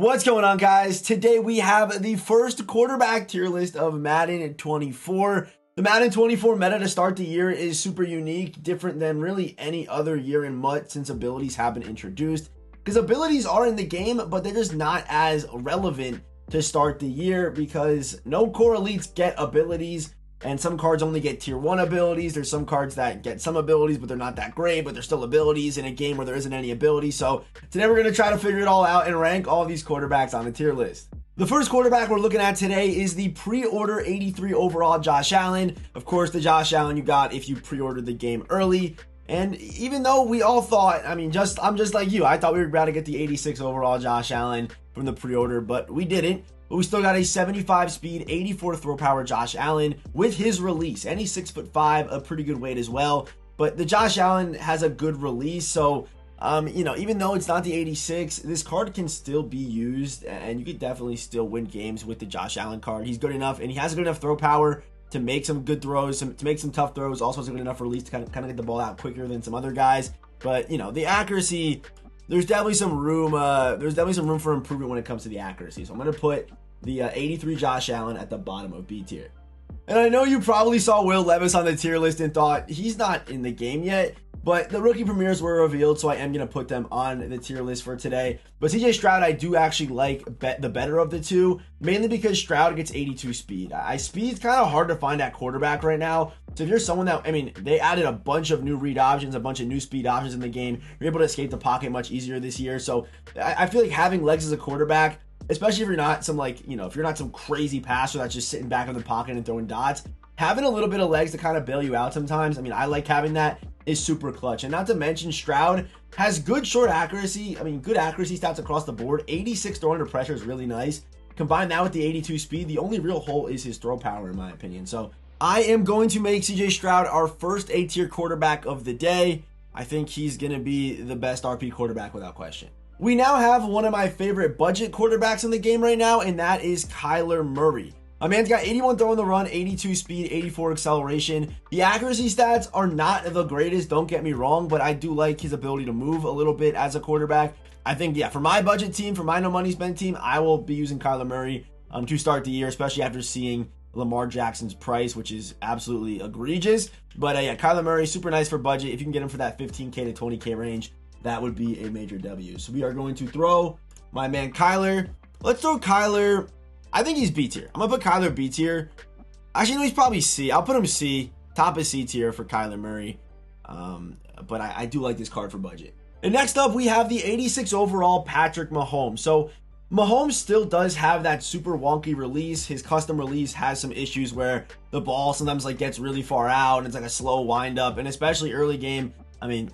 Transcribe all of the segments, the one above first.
What's going on, guys? Today we have the first quarterback tier list of Madden 24. The Madden 24 meta to start the year is super unique, different than really any other year in MUT since abilities have been introduced. Because abilities are in the game, but they're just not as relevant to start the year because no core elites get abilities. And some cards only get tier 1 abilities. There's some cards that get some abilities, but they're not that great, but they're still abilities in a game where there isn't any ability. So today we're going to try to figure it all out and rank all these quarterbacks on the tier list. The first quarterback we're looking at today is the pre-order 83 overall Josh Allen. Of course, the Josh Allen you got if you pre-ordered the game early. And even though we all thought, I'm just like you, I thought we were about to get the 86 overall Josh Allen from the pre-order, but we didn't. But we still got a 75 speed, 84 throw power Josh Allen with his release. And he's 6'5", a pretty good weight as well. But the Josh Allen has a good release. So, even though it's not the 86, this card can still be used. And you could definitely still win games with the Josh Allen card. He's good enough, and he has good enough throw power to make some good throws, to make some tough throws. Also has a good enough release to kind of get the ball out quicker than some other guys. But, the accuracy, there's definitely some room for improvement when it comes to the accuracy. So I'm going to put the 83 Josh Allen at the bottom of B tier. And I know you probably saw Will Levis on the tier list and thought he's not in the game yet, but the rookie premieres were revealed, so I am going to put them on the tier list for today. But CJ Stroud, I do actually like the better of the two, mainly because Stroud gets 82 speed. Speed's kind of hard to find at quarterback right now. So if you're someone that, they added a bunch of new read options, a bunch of new speed options in the game. You're able to escape the pocket much easier this year. So I feel like having legs as a quarterback, especially if you're not if you're not some crazy passer that's just sitting back in the pocket and throwing dots, having a little bit of legs to kind of bail you out sometimes. I like having that, is super clutch. And not to mention, Stroud has good short accuracy. Good accuracy stats across the board. 86 throw under pressure is really nice. Combine that with the 82 speed, the only real hole is his throw power, in my opinion. So I am going to make CJ Stroud our first A-tier quarterback of the day. I think he's going to be the best RP quarterback without question. We now have one of my favorite budget quarterbacks in the game right now, and that is Kyler Murray. My man's got 81 throw in the run, 82 speed, 84 acceleration. The accuracy stats are not the greatest, don't get me wrong, but I do like his ability to move a little bit as a quarterback. I think, for my budget team, for my no money spent team, I will be using Kyler Murray to start the year, especially after seeing Lamar Jackson's price, which is absolutely egregious. But Kyler Murray, super nice for budget. If you can get him for that 15K to 20K range, that would be a major W. So we are going to throw my man Kyler. Let's throw Kyler. I think he's B tier. I'm going to put Kyler B tier. Actually, no, he's probably C. I'll put him C. Top is C tier for Kyler Murray. But I do like this card for budget. And next up, we have the 86 overall Patrick Mahomes. So Mahomes still does have that super wonky release. His custom release has some issues where the ball sometimes gets really far out and it's a slow wind up. And especially early game,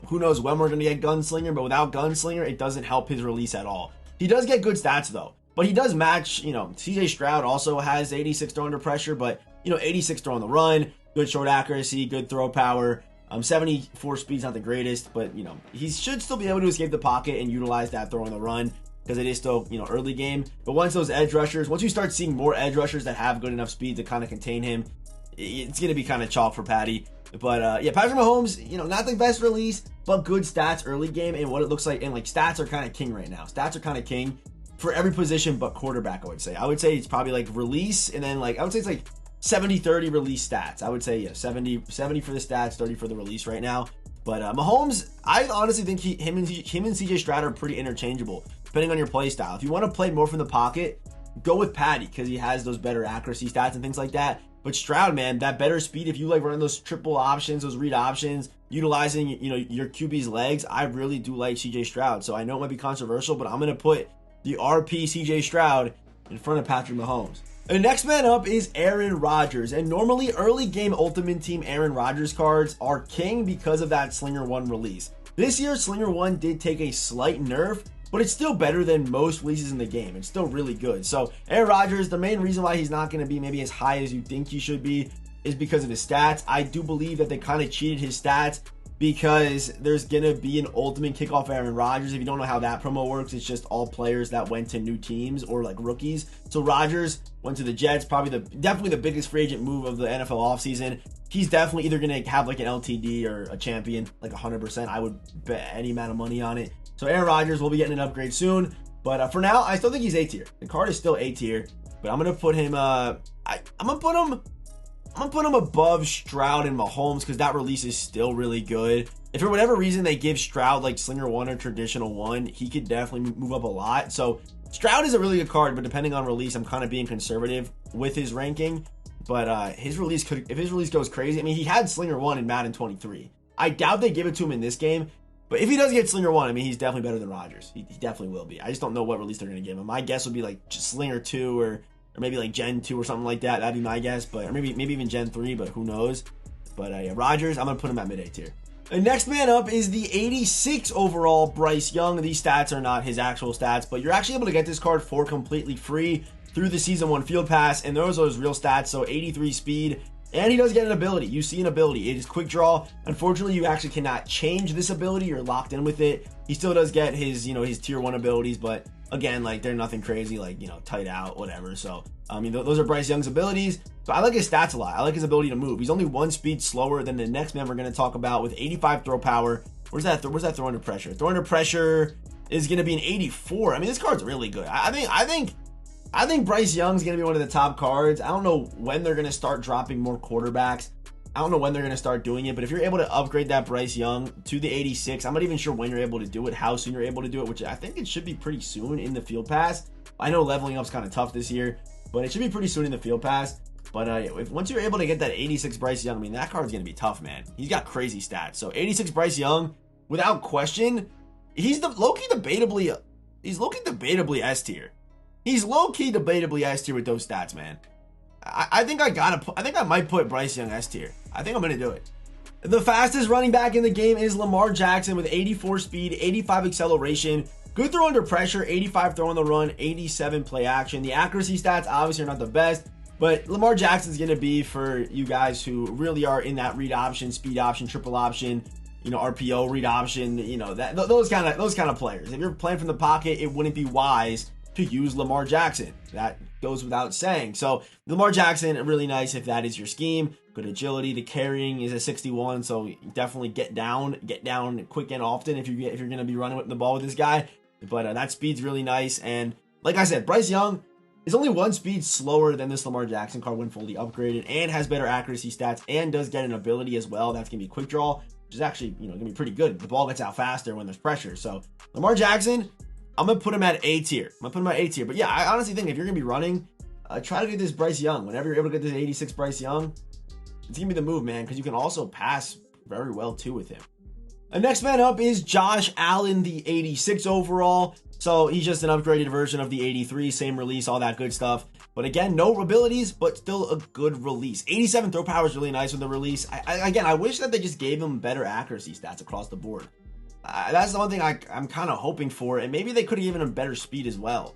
who knows when we're going to get Gunslinger, but without Gunslinger, it doesn't help his release at all. He does get good stats, though. But he does match, CJ Stroud also has 86 throw under pressure, but, 86 throw on the run, good short accuracy, good throw power. 74 speed's not the greatest, but, he should still be able to escape the pocket and utilize that throw on the run because it is still, early game. But once you start seeing more edge rushers that have good enough speed to kind of contain him, it's going to be kind of chalk for Patty. But Patrick Mahomes, not the best release, but good stats early game and what it looks like. And stats are kind of king right now. Stats are kind of king for every position but quarterback, I would say. I would say it's probably release, and then I would say it's 70-30 release stats. I would say 70 for the stats, 30 for the release right now. But Mahomes, I honestly think him and CJ Stroud are pretty interchangeable depending on your play style. If you want to play more from the pocket, go with Patty because he has those better accuracy stats and things like that. But Stroud, man, that better speed, if you running those triple options, those read options, utilizing, your QB's legs, I really do like CJ Stroud. So I know it might be controversial, but I'm going to put the RP CJ Stroud in front of Patrick Mahomes. The next man up is Aaron Rodgers. And normally early game Ultimate Team Aaron Rodgers cards are king because of that Slinger 1 release. This year, Slinger 1 did take a slight nerf, but it's still better than most releases in the game. It's still really good. So Aaron Rodgers, the main reason why he's not going to be maybe as high as you think he should be is because of his stats. I do believe that they kind of cheated his stats because there's going to be an ultimate kickoff Aaron Rodgers. If you don't know how that promo works, it's just all players that went to new teams or rookies. So Rodgers went to the Jets, definitely the biggest free agent move of the NFL offseason. He's definitely either going to have an LTD or a champion, 100%. I would bet any amount of money on it. So Aaron Rodgers will be getting an upgrade soon. But for now, I still think he's A tier. The card is still A tier, but I'm gonna put him. I'm gonna put him above Stroud and Mahomes because that release is still really good. If for whatever reason they give Stroud like Slinger 1 or Traditional 1, he could definitely move up a lot. So Stroud is a really good card, but depending on release, I'm kind of being conservative with his ranking. But his release could, if his release goes crazy, I mean, he had Slinger 1 in Madden 23. I doubt they give it to him in this game. But if he does get Slinger 1, I mean, he's definitely better than Rodgers. He definitely will be. I just don't know what release they're going to give him. My guess would be like just Slinger 2 or maybe like Gen 2 or something like that. That'd be my guess. But or maybe even Gen 3, but who knows. But yeah, Rodgers, I'm going to put him at mid-A tier. The next man up is the 86 overall Bryce Young. These stats are not his actual stats, but you're actually able to get this card for completely free through the Season 1 Field Pass, and those are his real stats. So 83 speed. And he does get an ability. You see an ability. It is quick draw. Unfortunately, you actually cannot change this ability. You're locked in with it. He still does get his, his tier 1 abilities, but again, like they're nothing crazy, like, tight out, whatever. So, I mean, those are Bryce Young's abilities. So I like his stats a lot. I like his ability to move. He's only 1 speed slower than the next man we're going to talk about with 85 throw power. Where's that throw under pressure? Throw under pressure is going to be an 84. I mean, this card's really good. I think Bryce Young's going to be one of the top cards. I don't know when they're going to start dropping more quarterbacks. I don't know when they're going to start doing it, but if you're able to upgrade that Bryce Young to the 86, I'm not even sure when you're able to do it, how soon you're able to do it, which I think it should be pretty soon in the Field Pass. I know leveling up's kind of tough this year, but it should be pretty soon in the Field Pass. But once you're able to get that 86 Bryce Young, I mean, that card's going to be tough, man. He's got crazy stats. So 86 Bryce Young, without question, he's low-key debatably S tier. He's low-key debatably S tier with those stats, man. I think I might put Bryce Young S tier. I think I'm going to do it. The fastest running back in the game is Lamar Jackson with 84 speed, 85 acceleration, good throw under pressure, 85 throw on the run, 87 play action. The accuracy stats obviously are not the best, but Lamar Jackson's going to be for you guys who really are in that read option, speed option, triple option, RPO read option, those kind of players. If you're playing from the pocket, it wouldn't be wise to use Lamar Jackson. That goes without saying. So Lamar Jackson, really nice if that is your scheme. Good agility. The carrying is a 61, so definitely get down quick and often if you're going to be running with the ball with this guy. But that speed's really nice. And like I said, Bryce Young is only 1 speed slower than this Lamar Jackson card when fully upgraded, and has better accuracy stats, and does get an ability as well. That's going to be quick draw, which is actually going to be pretty good. The ball gets out faster when there's pressure. So Lamar Jackson, I'm going to put him at A tier. But yeah, I honestly think if you're going to be running, try to do this Bryce Young. Whenever you're able to get this 86 Bryce Young, it's going to be the move, man, because you can also pass very well, too, with him. The next man up is Josh Allen, the 86 overall. So he's just an upgraded version of the 83, same release, all that good stuff. But again, no abilities, but still a good release. 87 throw power is really nice with the release. I wish that they just gave him better accuracy stats across the board. That's the one thing I'm kind of hoping for, and maybe they could have given him better speed as well.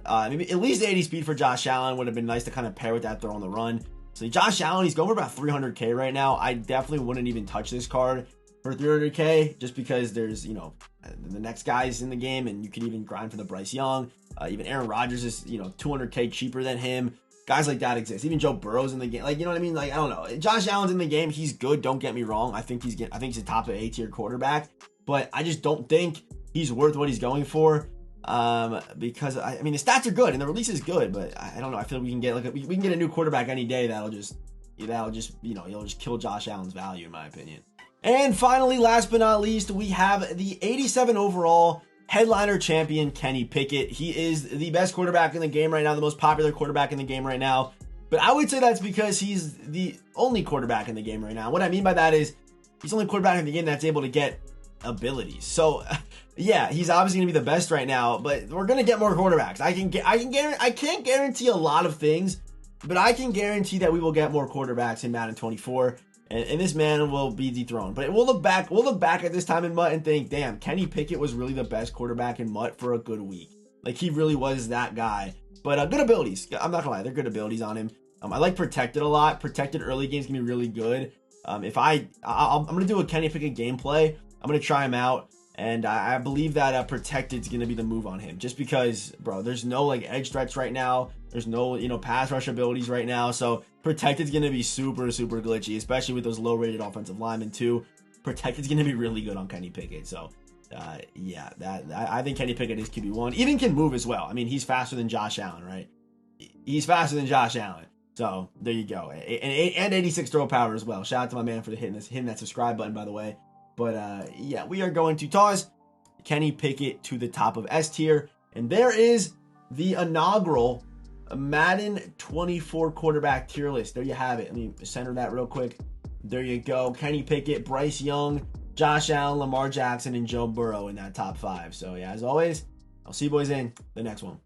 Maybe at least 80 speed for Josh Allen would have been nice to kind of pair with that throw on the run. So Josh Allen, he's going for about 300K right now. I definitely wouldn't even touch this card for 300K just because there's, the next guys in the game, and you can even grind for the Bryce Young. Even Aaron Rodgers is, 200K cheaper than him. Guys like that exist. Even Joe Burrow's in the game. Like, you know what I mean? Like, I don't know. Josh Allen's in the game. He's good. Don't get me wrong. I think he's a top A tier quarterback. But I just don't think he's worth what he's going for, because the stats are good and the release is good, but I don't know. I feel we can get we can get a new quarterback any day that'll just he'll just kill Josh Allen's value, in my opinion. And finally, last but not least, we have the 87 overall headliner champion Kenny Pickett. He is the best quarterback in the game right now, the most popular quarterback in the game right now. But I would say that's because he's the only quarterback in the game right now. What I mean by that is he's the only quarterback in the game that's able to get abilities. So yeah, he's obviously gonna be the best right now, but we're gonna get more quarterbacks. I can't guarantee a lot of things, but I can guarantee that we will get more quarterbacks in Madden 24, and this man will be dethroned. But we'll look back at this time in MUT and think, damn, Kenny Pickett was really the best quarterback in MUT for a good week. Like, he really was that guy. But good abilities. I'm not gonna lie, they're good abilities on him. I like Protected a lot. Protected early games can be really good. I'm gonna do a Kenny Pickett gameplay. I'm going to try him out, and I believe that Protected's going to be the move on him, just because, bro, there's no, edge threats right now. There's no, pass rush abilities right now, so Protected's going to be super, super glitchy, especially with those low-rated offensive linemen, too. Protected's going to be really good on Kenny Pickett, so Yeah, I think Kenny Pickett is QB1. Even can move as well. I mean, he's faster than Josh Allen, right? He's faster than Josh Allen. So there you go. And 86 throw power as well. Shout out to my man for hitting that subscribe button, by the way. But yeah, we are going to toss Kenny Pickett to the top of S tier. And there is the inaugural Madden 24 quarterback tier list. There you have it. Let me center that real quick. There you go. Kenny Pickett, Bryce Young, Josh Allen, Lamar Jackson, and Joe Burrow in that top 5. So yeah, as always, I'll see you boys in the next one.